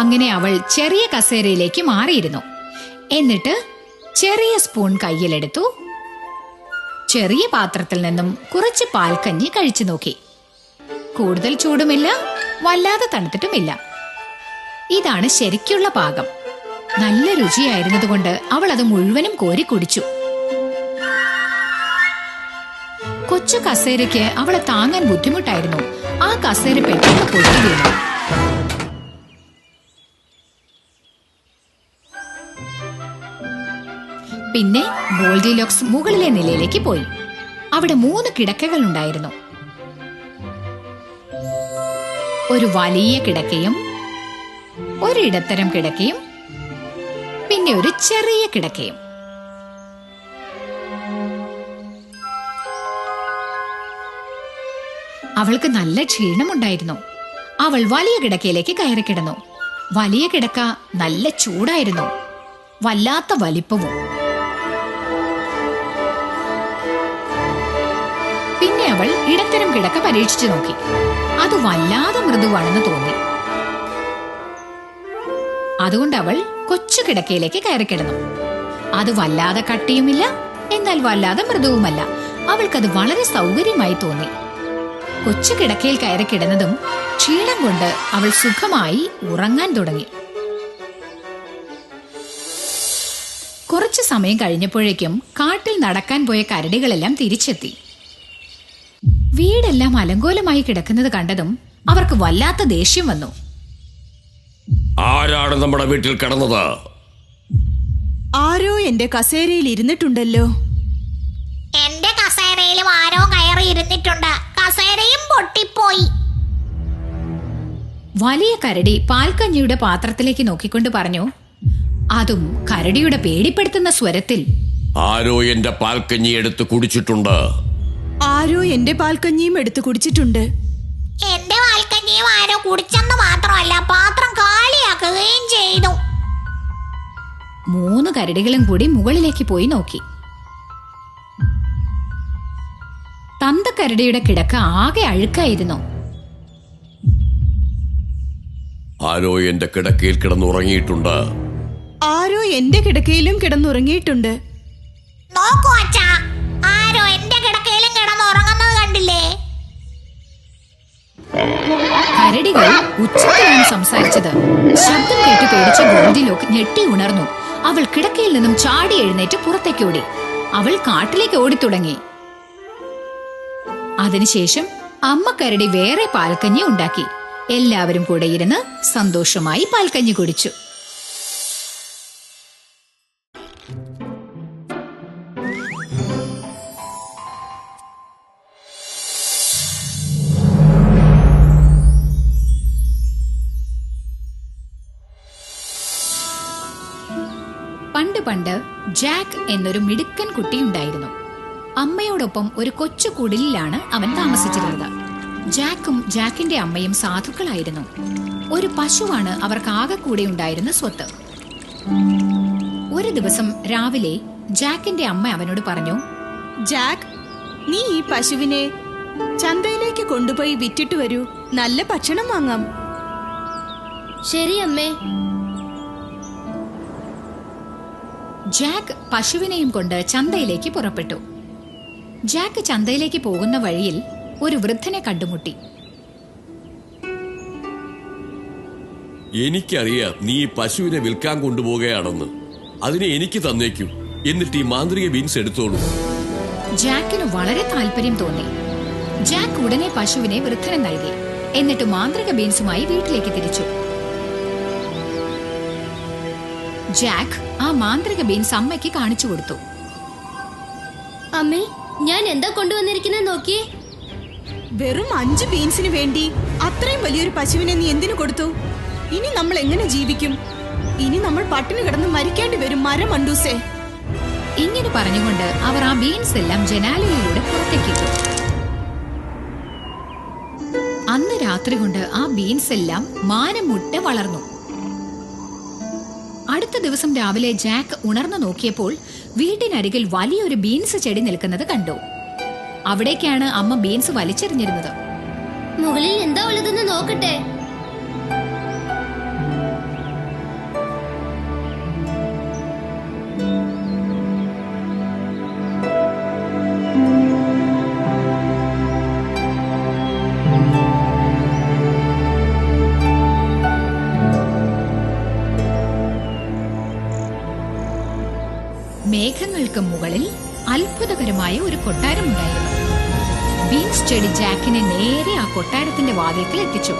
അങ്ങനെ അവൾ ചെറിയ കസേരയിലേക്ക് മാറിയിരുന്നു. എന്നിട്ട് ചെറിയ സ്പൂൺ കയ്യിലെടുത്തു. ചെറിയ പാത്രത്തിൽ നിന്നും കുറച്ച് പാൽക്കഞ്ഞി കഴിച്ചു നോക്കി. കൂടുതൽ ചൂടുമില്ല, വല്ലാതെ തണുത്തിട്ടുമില്ല. ഇതാണ് ശരിക്കുള്ള പാകം. നല്ല രുചിയായിരുന്നതുകൊണ്ട് അവൾ അത് മുഴുവനും കോരി കുടിച്ചു. കൊച്ചു കസേരയ്ക്ക് അവളെ താങ്ങാൻ ബുദ്ധിമുട്ടായിരുന്നു. ആ കസേര പെട്ടെന്ന് പൊട്ടി വീണു. പിന്നെ ഗോൾഡിലോക്സ് മുകളിലെ നിലയിലേക്ക് പോയി. അവിടെ 3 കിടക്കകൾ ഉണ്ടായിരുന്നു. ഒരു വലിയ കിടക്കയും ഒരിടത്തരം കിടക്കയും പിന്നെ ഒരു ചെറിയ കിടക്കയും. അവൾക്ക് നല്ല ക്ഷീണമുണ്ടായിരുന്നു. അവൾ വലിയ കിടക്കയിലേക്ക് കയറി കിടന്നു. വലിയ കിടക്ക നല്ല ചൂടായിരുന്നു, വല്ലാത്ത വലിപ്പവും. പിന്നെ അവൾ ഇടത്തരം കിടക്ക പരീക്ഷിച്ചു നോക്കി. അത് വല്ലാതെ മൃദുവാണെന്ന് തോന്നി. അതുകൊണ്ട് അവൾ കൊച്ചു കിടക്കയിലേക്ക് കയറി കിടന്നു. അത് വല്ലാതെ കട്ടിയുമില്ല, എന്നാൽ വല്ലാതെ മൃദുവുമല്ല. അവൾക്കത് വളരെ സൗകര്യമായി തോന്നി. കൊച്ചു കിടക്കയിൽ കയറി കിടന്നതും ക്ഷീണം കൊണ്ട് അവൾ സുഖമായി ഉറങ്ങാൻ തുടങ്ങി. കുറച്ചു സമയം കഴിഞ്ഞപ്പോഴേക്കും കാട്ടിൽ നടക്കാൻ പോയ കരടികളെല്ലാം തിരിച്ചെത്തി. വീടെല്ലാം അലങ്കോലമായി കിടക്കുന്നത് കണ്ടതും അവർക്ക് വല്ലാത്ത ദേഷ്യം വന്നു. ആരാണ് നമ്മുടെ വീട്ടിൽ കിടന്നത്? ആരോ എന്റെ കസേരയിൽ ഇരുന്നിട്ടുണ്ടല്ലോ. എന്റെ കസേരയിലും ആരോ കയറി ഇരുന്നിട്ടുണ്ട്. കസേരയും പൊട്ടിപ്പോയി. വലിയ കരടി പാൽക്കഞ്ഞിയുടെ പാത്രത്തിലേക്ക് നോക്കിക്കൊണ്ട് പറഞ്ഞു. അതും കരടിയുടെ പേടിപ്പെടുത്തുന്ന സ്വരത്തിൽ, ആരോ എന്റെ പാൽക്കഞ്ഞി എടുത്ത് കുടിച്ചിട്ടുണ്ട്. ആരോ എന്റെ പാൽക്കഞ്ഞിയും എടുത്തു കുടിച്ചിട്ടുണ്ട്. എന്റെ പാൽക്കഞ്ഞിയും ആരോ കുടിച്ചെന്ന് മാത്രമല്ല, പാത്രം കാലിയാക്കുകയും ചെയ്തു. 3 കരടികളും കൂടി മുകളിലേക്ക് പോയി നോക്കി. തന്തക്കരടിയുടെ കിടക്ക ആകെ അഴുക്കായിരുന്നു. ആരോ എന്റെ കിടക്കയിൽ കിടന്നുറങ്ങിയിട്ടുണ്ട്. ആരോ എന്റെ കിടക്കയിലും കിടന്നുറങ്ങിയിട്ടുണ്ട്. നോക്കൂ അച്ഛാ, ആരോ എന്റെ കിടക്കയിലും കിടന്നുറങ്ങുന്നത് കണ്ടില്ലേ? കരടികൾ ഉച്ചത്തിലാണ് സംസാരിച്ചത്. ശബ്ദം കേട്ട് പേടിച്ച ഗോൾഡിലോക്ക് ഞെട്ടി ഉണർന്നു. അവൾ കിടക്കയിൽ നിന്നും ചാടി എഴുന്നേറ്റ് പുറത്തേക്ക് ഓടി. അവൾ കാട്ടിലേക്ക് ഓടിത്തുടങ്ങി. അതിനുശേഷം അമ്മ കരടി വേറെ പാൽക്കഞ്ഞി ഉണ്ടാക്കി. എല്ലാവരും കൂടെ ഇരുന്ന് സന്തോഷമായി പാൽക്കഞ്ഞി കുടിച്ചു. പണ്ട് ജാക്ക് എന്നൊരു മിടുക്കൻ കുട്ടിയുണ്ടായിരുന്നു. അമ്മയോടൊപ്പം ഒരു കൊച്ചു കുടിലാണ് അവൻ താമസിച്ചിരുന്നത്. ജാക്കും ജാക്കിന്റെ അമ്മയും സാധുക്കളായിരുന്നു. ഒരു പശുവാണ് അവർക്ക് ആകെ കൂടെ ഉണ്ടായിരുന്ന സ്വത്ത്. ഒരു ദിവസം രാവിലെ ജാക്കിന്റെ അമ്മ അവനോട് പറഞ്ഞു, ജാക്ക്, നീ ഈ പശുവിനെ ചന്തയിലേക്ക് കൊണ്ടുപോയി വിറ്റിട്ട് വരൂ. നല്ല ഭക്ഷണം വാങ്ങാം. ശരി അമ്മേ. ജാക്ക് പശുവിനെയും കൊണ്ട് ചന്തയിലേക്ക് പുറപ്പെട്ടു. ജാക്ക് ചന്തയിലേക്ക് പോകുന്ന വഴിയിൽ ഒരു വൃദ്ധനെ കണ്ടുമുട്ടി. എനിക്കറിയാം നീ ഈ പശുവിനെ വിൽക്കാൻ കൊണ്ടുപോകുകയാണെന്ന്. അതിനെ എനിക്ക് തന്നേക്കൂ. എന്നിട്ട് ഈ മാന്ത്രിക ബീൻസ് എടുത്തോളൂ. ജാക്കിന് വളരെ താല്പര്യം തോന്നി. ജാക്ക് ഉടനെ പശുവിനെ വൃദ്ധന് നൽകി. എന്നിട്ട് മാന്ത്രിക ബീൻസുമായി വീട്ടിലേക്ക് തിരിച്ചു. ജാക്ക് ആ മാന്ത്രിക ബീൻസ് അമ്മയ്ക്ക് കാണിച്ചു കൊടുത്തു. അമ്മേ, ഞാൻ എന്താ കൊണ്ടുവന്നിരിക്കുന്നത് നോക്കിയേ. വെറും 5 ബീൻസിന് വേണ്ടി അത്രയും വലിയൊരു പശുവിനെ നീ എന്തിനു കൊടുത്തു? ഇനി നമ്മൾ എങ്ങനെ ജീവിക്കും? ഇനി നമ്മൾ പട്ടിണി കിടന്ന് മരിക്കേണ്ടി വരും മരമണ്ടൂസേ. ഇങ്ങനെ പറഞ്ഞുകൊണ്ട് അവർ ആ ബീൻസ് എല്ലാം ജനാലയിലൂടെ പുറത്തേക്കിട്ടു. അന്ന് രാത്രി കൊണ്ട് ആ ബീൻസ് എല്ലാം മാനമുട്ട വളർന്നു. അടുത്ത ദിവസം രാവിലെ ജാക്ക് ഉണർന്നു നോക്കിയപ്പോൾ വീട്ടിനരികിൽ വലിയൊരു ബീൻസ് ചെടി നിൽക്കുന്നത് കണ്ടു. അവിടേക്കാണ് അമ്മ ബീൻസ് വലിച്ചെറിഞ്ഞിരുന്നത്. മുകളിൽ എന്താ ഉള്ളതെന്ന് നോക്കട്ടെ. മേഘങ്ങൾക്ക് മുകളിൽ അത്ഭുതകരമായ ഒരു കൊട്ടാരമുണ്ടായിരുന്നു. ബീൻസ് ചെടി ജാക്കിനെ നേരെ ആ കൊട്ടാരത്തിന്റെ വാതിൽക്കൽ എത്തിച്ചു.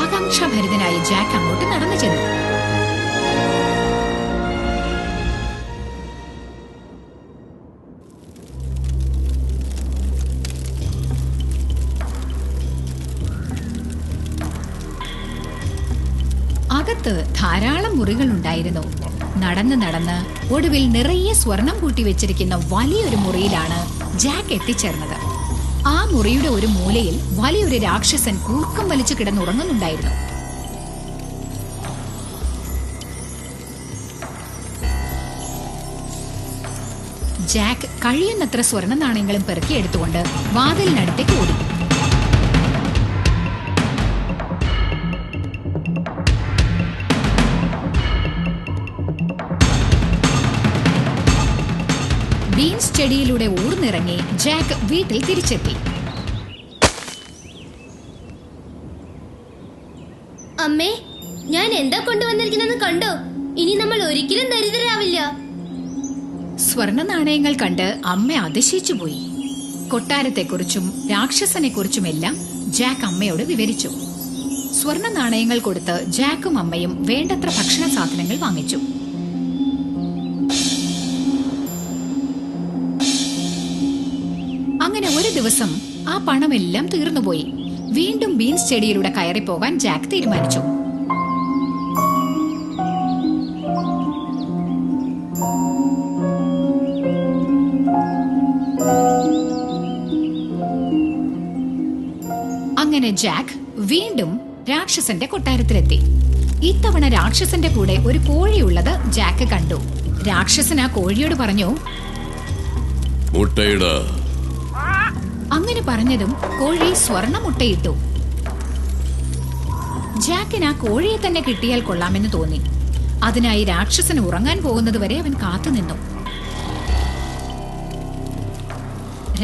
ആകാംക്ഷാഭരിതനായ ജാക്ക് അങ്ങോട്ട് നടന്നു ചെന്നു. അകത്ത് ധാരാളം മുറികൾ ഉണ്ടായിരുന്നു. നടന്ന് നടന്ന് ഒടുവിൽ നിറയെ സ്വർണം കൂട്ടി വെച്ചിരിക്കുന്ന വലിയൊരു മുറിയിലാണ് ജാക്ക് എത്തിച്ചേർന്നത്. ആ മുറിയുടെ ഒരു മൂലയിൽ വലിയൊരു രാക്ഷസൻ കൂർക്കം വലിച്ചു കിടന്നുറങ്ങുന്നുണ്ടായിരുന്നു. ജാക്ക് കഴിയുന്നത്ര സ്വർണ്ണ നാണയങ്ങളും പെറുക്കിയെടുത്തുകൊണ്ട് വാതിലിനടുത്തേക്ക് ഓടി. ബീൻസ് ചെടിയിലൂടെ ഊർന്നിറങ്ങി ജാക്ക് വീട്ടിൽ തിരിച്ചെത്തി. അമ്മേ, ഞാൻ എന്താ കൊണ്ടുവന്നിരിക്കുന്നെന്ന് കണ്ടോ? ഇനി നമ്മൾ ഒരിക്കലും ദരിദ്രരാവില്ല. സ്വർണ്ണ നാണയങ്ങൾ കണ്ട് അമ്മ അതിശയിച്ചുപോയി. കൊട്ടാരത്തെക്കുറിച്ചും രാക്ഷസനെക്കുറിച്ചുമെല്ലാം ജാക്ക് അമ്മയോട് വിവരിച്ചു. സ്വർണ്ണ നാണയങ്ങൾ കൊടുത്ത് ജാക്കും അമ്മയും വേണ്ടത്ര ഭക്ഷണ സാധനങ്ങൾ വാങ്ങിച്ചു. അങ്ങനെ ഒരു ദിവസം ആ പണമെല്ലാം തീർന്നുപോയി. വീണ്ടും ബീൻസ് ചെടിയിലൂടെ കയറിപ്പോകാൻ ജാക്ക് തീരുമാനിച്ചു. അങ്ങനെ ജാക്ക് വീണ്ടും രാക്ഷസന്റെ കൊട്ടാരത്തിലെത്തി. ഇത്തവണ രാക്ഷസന്റെ കൂടെ ഒരു കോഴിയുള്ളത് ജാക്ക് കണ്ടു. രാക്ഷസൻ ആ കോഴിയോട് പറഞ്ഞു, മുട്ടയിട. അങ്ങനെ പറഞ്ഞതും കോഴി സ്വർണ്ണ മുട്ടയിട്ടു. ജാക്കിന് ആ കോഴിയെ തന്നെ കിട്ടിയാൽ കൊള്ളാമെന്ന് തോന്നി. അതിനായി രാക്ഷസന് ഉറങ്ങാൻ പോകുന്നത് വരെ അവൻ കാത്തുനിന്നു.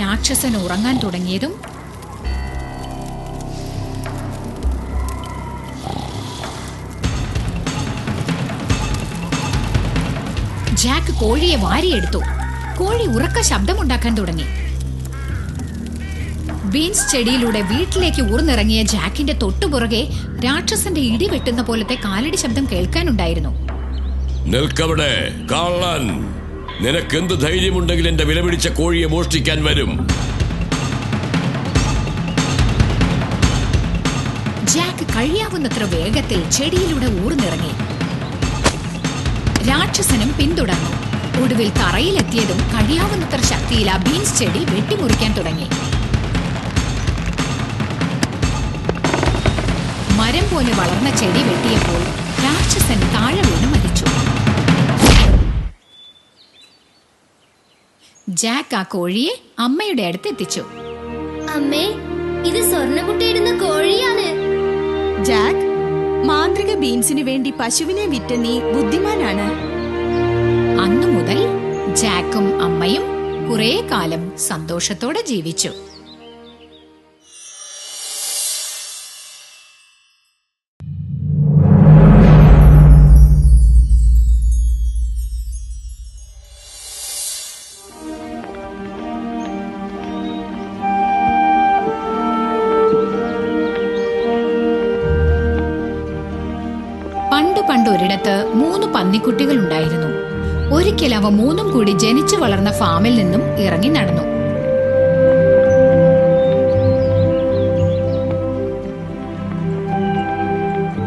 രാക്ഷസൻ ഉറങ്ങാൻ തുടങ്ങിയതും ജാക്ക് കോഴിയെ വാരിയെടുത്തു. കോഴി ഉറക്ക ശബ്ദമുണ്ടാക്കാൻ തുടങ്ങി. ബീൻസ് ചെടിയിലൂടെ വീട്ടിലേക്ക് ഊർന്നിറങ്ങിയ ജാക്കിന്റെ തൊട്ടുപുറകെ രാക്ഷസന്റെ ഇടി വെട്ടുന്ന പോലത്തെ കാലടി ശബ്ദം കേൾക്കാനുണ്ടായിരുന്നു. നിൽക്കവിടെ കള്ളൻ! നിനക്കെന്ത് ധൈര്യമുണ്ടെങ്കിൽ എന്റെ വിലപിടിച്ച കോഴിയെ മോഷ്ടിക്കാൻ വരും? ജാക്ക് കഴിയാവുന്നത്ര വേഗത്തിൽ ചെടിയിലൂടെ ഊർന്നിറങ്ങി. രാക്ഷസനും പിന്തുടർന്നു. ഒടുവിൽ തറയിലെത്തിയതും കഴിയാവുന്നത്ര ശക്തിയിൽ ആ ബീൻസ് ചെടി വെട്ടിമുറിക്കാൻ തുടങ്ങി. മരം പോലെ വളർന്ന ചെടി വെട്ടിയപ്പോൾ രാക്ഷസൻ താഴെ വീണ് മരിച്ചു. ജാക്ക് ആ കോഴിയെ അമ്മയുടെ അടുത്ത് എത്തിച്ചു. അമ്മേ, ഇത് സ്വർണ്ണമുട്ടയിടുന്ന കോഴിയാണ്. ജാക്ക്, മാന്ത്രിക ബീൻസിന് വേണ്ടി പശുവിനെ വിറ്റ നീ ബുദ്ധിമാനാണ്. അന്നു മുതൽ ജാക്കും അമ്മയും കുറെ കാലം സന്തോഷത്തോടെ ജീവിച്ചു. പണ്ട് പണ്ടൊരിടത്ത് 3 പന്നിക്കുട്ടികൾ ഉണ്ടായിരുന്നു. ഒരിക്കൽ അവ 3ഉം കൂടി ജനിച്ചു വളർന്ന ഫാമിൽ നിന്നും ഇറങ്ങി നടന്നു.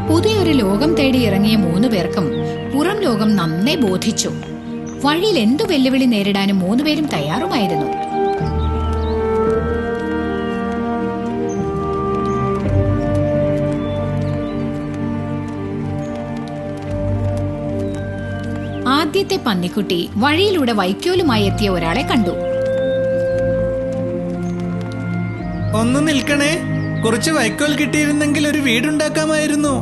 പുതിയൊരു ലോകം തേടി ഇറങ്ങിയ 3 പേർക്കും പുറം ലോകം നന്നേ ബോധിച്ചു. വഴിയിൽ എന്തു വെല്ലുവിളി നേരിടാനും 3 പേരും തയ്യാറുമായിരുന്നു. ആദ്യത്തെ പന്നിക്കുട്ടി വഴിയിലൂടെ വൈക്കോലുമായി എത്തിയ ഒരാളെ കണ്ടു. ഒന്ന് നിൽക്കണേ, കുറച്ച് വൈക്കോൽ കിട്ടിയിരുന്നെങ്കിൽ ഒരു വീടുണ്ടാക്കാമായിരുന്നു.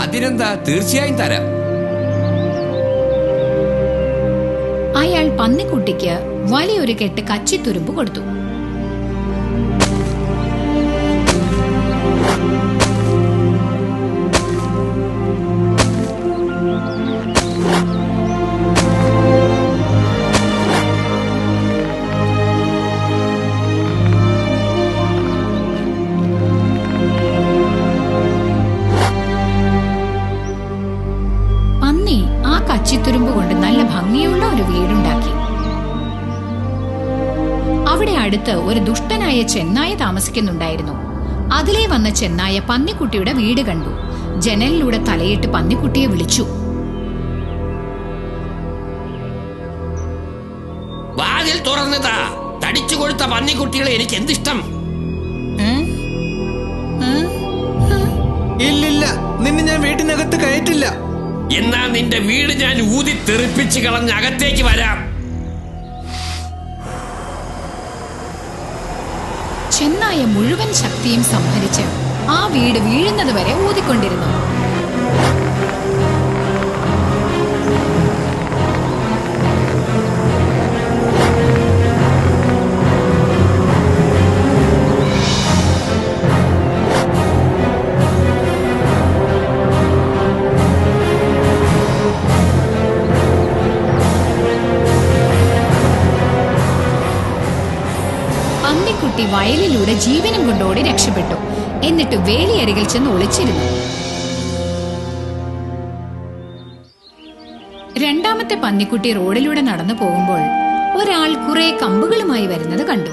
അതിനെന്താ, തീർച്ചയായും തരാം. അയാൾ പന്നിക്കുട്ടിക്ക് വലിയൊരു കെട്ട് കച്ചിത്തുരുമ്പ് കൊടുത്തു. കച്ചിത്തുരുമ്പ് കൊണ്ട് നല്ല ഭംഗിയുള്ള ഒരു വീടുണ്ടാക്കി. അവിടെ അടുത്ത് ഒരു ദുഷ്ടനായ ചെന്നായ താമസിക്കുന്നുണ്ടായിരുന്നു. അതിലേ വന്ന ചെന്നായ പന്നിക്കുട്ടിയുടെ വീട് കണ്ടു. ജനലിലൂടെ തലയിട്ട് പന്നിക്കുട്ടിയെ വിളിച്ചു. വാതിൽ തുറന്നതാ. തടിച്ചു കൊടുത്ത പന്നിക്കുട്ടികളെ എനിക്ക് എന്തിഷ്ടം. ഇല്ലില്ല, നിന്നെ ഞാൻ വീട്ടിനകത്ത് കയറ്റില്ല. എന്നാ നിന്റെ വീട് ഞാൻ ഊതി തെറിപ്പിച്ച് കളഞ്ഞ് അകത്തേക്ക് വരാം. ചെന്നായ മുഴുവൻ ശക്തിയും സംഭരിച്ച് ആ വീട് വീഴുന്നത് വരെ ഊതിക്കൊണ്ടിരുന്നു. പന്നിക്കുട്ടി വയലിലൂടെ ജീവനും കൊണ്ടോടി രക്ഷപ്പെട്ടു. എന്നിട്ട് വേലിയരികിൽ ചെന്ന് ഒളിച്ചിരുന്നു. രണ്ടാമത്തെ പന്നിക്കുട്ടി റോഡിലൂടെ നടന്നു പോകുമ്പോൾ ഒരാൾ കുറെ കമ്പുകളുമായി വരുന്നത് കണ്ടു.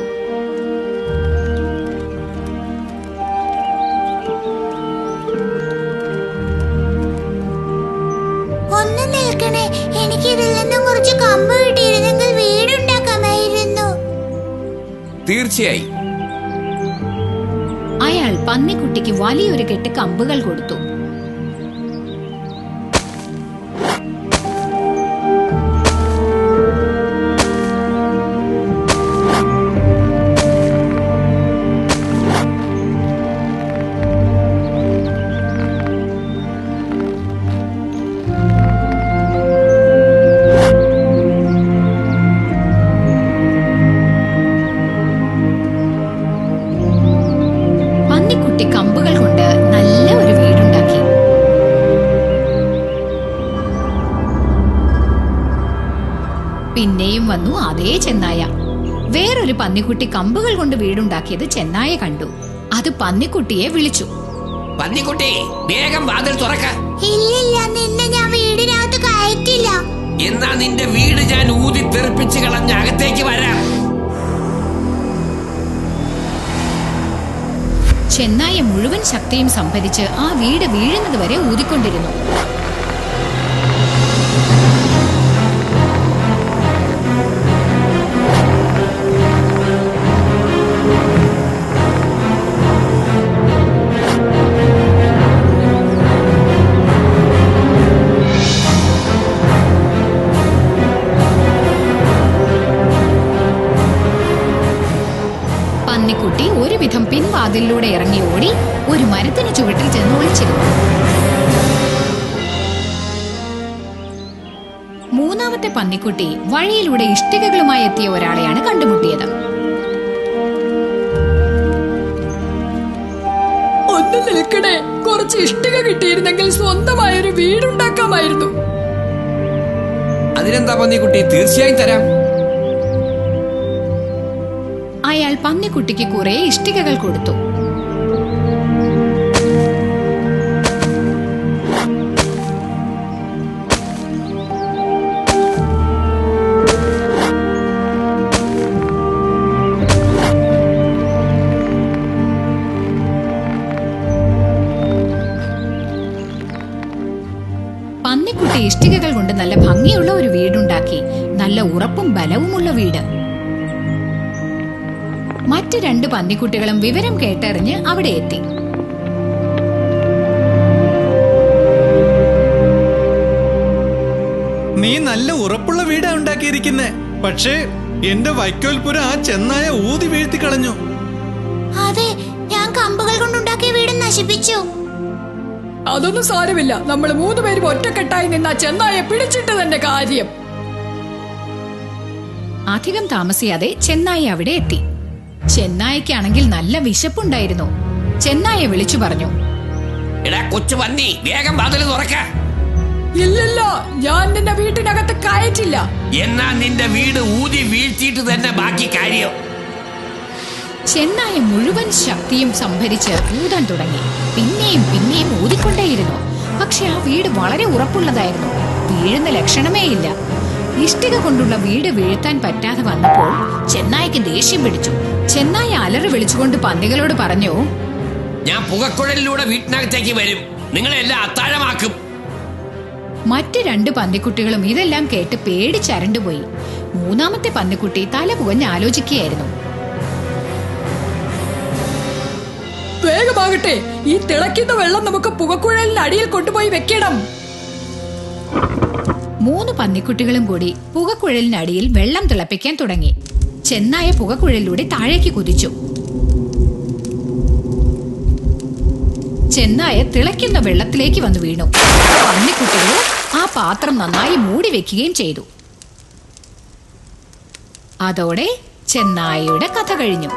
ഒന്ന് നിൽക്കണേ, എനിക്ക് ഇതിൽ നിന്നും കുറച്ച് കമ്പ് കിട്ടിയിരുന്നെങ്കിൽ വീടുണ്ടാക്കാമായിരുന്നു. തീർച്ചയായും. അയാൾ പന്നിക്കുട്ടിക്ക് വലിയൊരു കെട്ട് കമ്പുകൾ കൊടുത്തു. കമ്പുകൾ കൊണ്ട് നല്ല ഒരു വീടുണ്ടാക്കി. പിന്നെയും വന്നു അതേ ചെന്നായ. വേറൊരു പന്നിക്കുട്ടി കമ്പുകൾ കൊണ്ട് വീടുണ്ടാക്കിയത് ചെന്നായ കണ്ടു. അത് പന്നിക്കുട്ടിയെ വിളിച്ചു. പന്നിക്കുട്ടി, വേഗം വാതിൽ തുറക്ക. ഇല്ലില്ല, നിന്നെ ഞാൻ വീടിനകത്ത് കയറ്റില്ല. എന്നാ നിന്റെ വീട് ഞാൻ ഊതി തെറിപ്പിച്ച് കളഞ്ഞ് അകത്തേക്ക് വരാം. ചെന്നായ മുഴുവൻ ശക്തിയും സംഭരിച്ച് ആ വീട് വീഴുന്നത് വരെ ഊതിക്കൊണ്ടിരുന്നു. പന്നിക്കുട്ടി ഒരുവിധം പിൻവാതിലൂടെ ഇറങ്ങി ഓടി ഒരു മരത്തിന് ചുവട്ടിൽ ചെന്ന് ഒളിച്ചിരുന്നു. മൂന്നാമത്തെ പന്നിക്കുട്ടി വഴിയിലൂടെ ഇഷ്ടികകളുമായി എത്തിയ ഒരാളെയാണ് കണ്ടുമുട്ടിയത്. ഒന്ന് നിൽക്കണേ, കുറച്ച് ഇഷ്ടിക കിട്ടിയിരുന്നെങ്കിൽ സ്വന്തമായൊരു വീടുണ്ടാക്കാമായിരുന്നു. അതിനെന്താ പന്നിക്കുട്ടി, തീർച്ചയായും തരാം. അയാൾ പന്നിക്കുട്ടിക്ക് കുറെ ഇഷ്ടികകൾ കൊടുത്തു. പന്നിക്കുട്ടി ഇഷ്ടികകൾ കൊണ്ട് നല്ല ഭംഗിയുള്ള ഒരു വീടുണ്ടാക്കി. നല്ല ഉറപ്പും ബലവുമുള്ള വീട്. മറ്റ് 2 പന്നിക്കുട്ടികളും വിവരം കേട്ടറിഞ്ഞ് അവിടെ എത്തി. നീ നല്ല ഉറപ്പുള്ള വീടാ ഉണ്ടാക്കിയിരിക്കുന്നേ. പക്ഷേ എന്റെ വൈക്കോൽപുര ആ ചെന്നായ ഊതി വീഴ്ത്തി കളഞ്ഞു. അതെ, ഞാൻ കമ്പുകൾ കൊണ്ടുണ്ടാക്കിയ വീട് നശിപ്പിച്ചു. അതൊന്നും സാരമില്ല. നമ്മൾ 3 പേരും ഒറ്റക്കെട്ടായി നിന്ന ചെന്നായെ പിടിച്ചിട്ട് തന്നെ കാര്യം. അധികം താമസിയാതെ ചെന്നായ അവിടെ എത്തി. ചെന്നായക്കാണെങ്കിൽ നല്ല വിശപ്പുണ്ടായിരുന്നു. ചെന്നായ വിളിച്ചു പറഞ്ഞു, എടാ കൊച്ചു പന്നി, വേഗം വാതിൽ തുറക്ക. ഇല്ലില്ല, ഞാൻ നിന്റെ വീട്ടിനകത്ത് കയറ്റില്ല. എന്നാ നിന്റെ വീട് ഊതി വീഴ്ത്തിയിട്ട് തന്നെ ബാക്കി കാര്യം. ചെന്നായ മുഴുവൻ ശക്തിയും സംഭരിച്ച് ഊതാൻ തുടങ്ങി. പിന്നെയും പിന്നെയും ഊതിക്കൊണ്ടേയിരുന്നു. പക്ഷെ ആ വീട് വളരെ ഉറപ്പുള്ളതായിരുന്നു. വീഴുന്ന ലക്ഷണമേയില്ല. ഇഷ്ടിക കൊണ്ടുള്ള വീട് വീഴ്ത്താൻ പറ്റാതെ വന്നപ്പോൾ ചെന്നായ്ക്ക് ദേഷ്യം പിടിച്ചു. ചെന്നായ അലറി വിളിച്ചുകൊണ്ട് പന്നികളോട് പറഞ്ഞു, ഞാൻ പുകക്കുഴലിലൂടെ വീട്ടിനകത്തേക്ക് വരും, നിങ്ങളെല്ലാം അത്താഴമാക്കും. മറ്റ് 2 പന്നിക്കുട്ടികളും ഇതെല്ലാം കേട്ട് പേടിച്ചരണ്ടുപോയി. 3-ാമത്തെ പന്നിക്കുട്ടി തല പുകഞ്ഞ് ആലോചിക്കുകയായിരുന്നു. വേഗമാകട്ടെ, ഈ തിളയ്ക്കുന്ന വെള്ളം നമുക്ക് പുകക്കുഴലിന് അടിയിൽ കൊണ്ടുപോയി വെക്കണം. 3 പന്നിക്കുട്ടികളും കൂടി പുകക്കുഴലിനടിയിൽ വെള്ളം തിളപ്പിക്കാൻ തുടങ്ങി. ചെന്നായ പുകക്കുഴലിലൂടെ താഴേക്ക് കുതിച്ചു. ചെന്നായ തിളയ്ക്കുന്ന വെള്ളത്തിലേക്ക് വന്നു വീണു. പന്നിക്കുട്ടികൾ ആ പാത്രം നന്നായി മൂടി വെക്കുകയും ചെയ്തു. അതോടെ ചെന്നായയുടെ കഥ കഴിഞ്ഞു.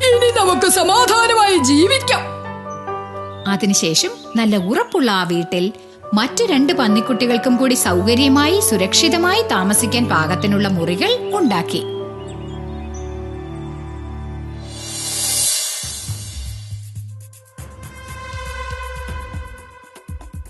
ഇനി നമുക്ക് സമാധാനമായി ജീവിക്കാം. അതിനുശേഷം നല്ല ഉറപ്പുള്ള ആ വീട്ടിൽ മറ്റു 2 പന്നിക്കുട്ടികൾക്കും കൂടി സൗകര്യമായി സുരക്ഷിതമായി താമസിക്കാൻ പാകത്തിനുള്ള മുറികൾ ഉണ്ടാക്കി.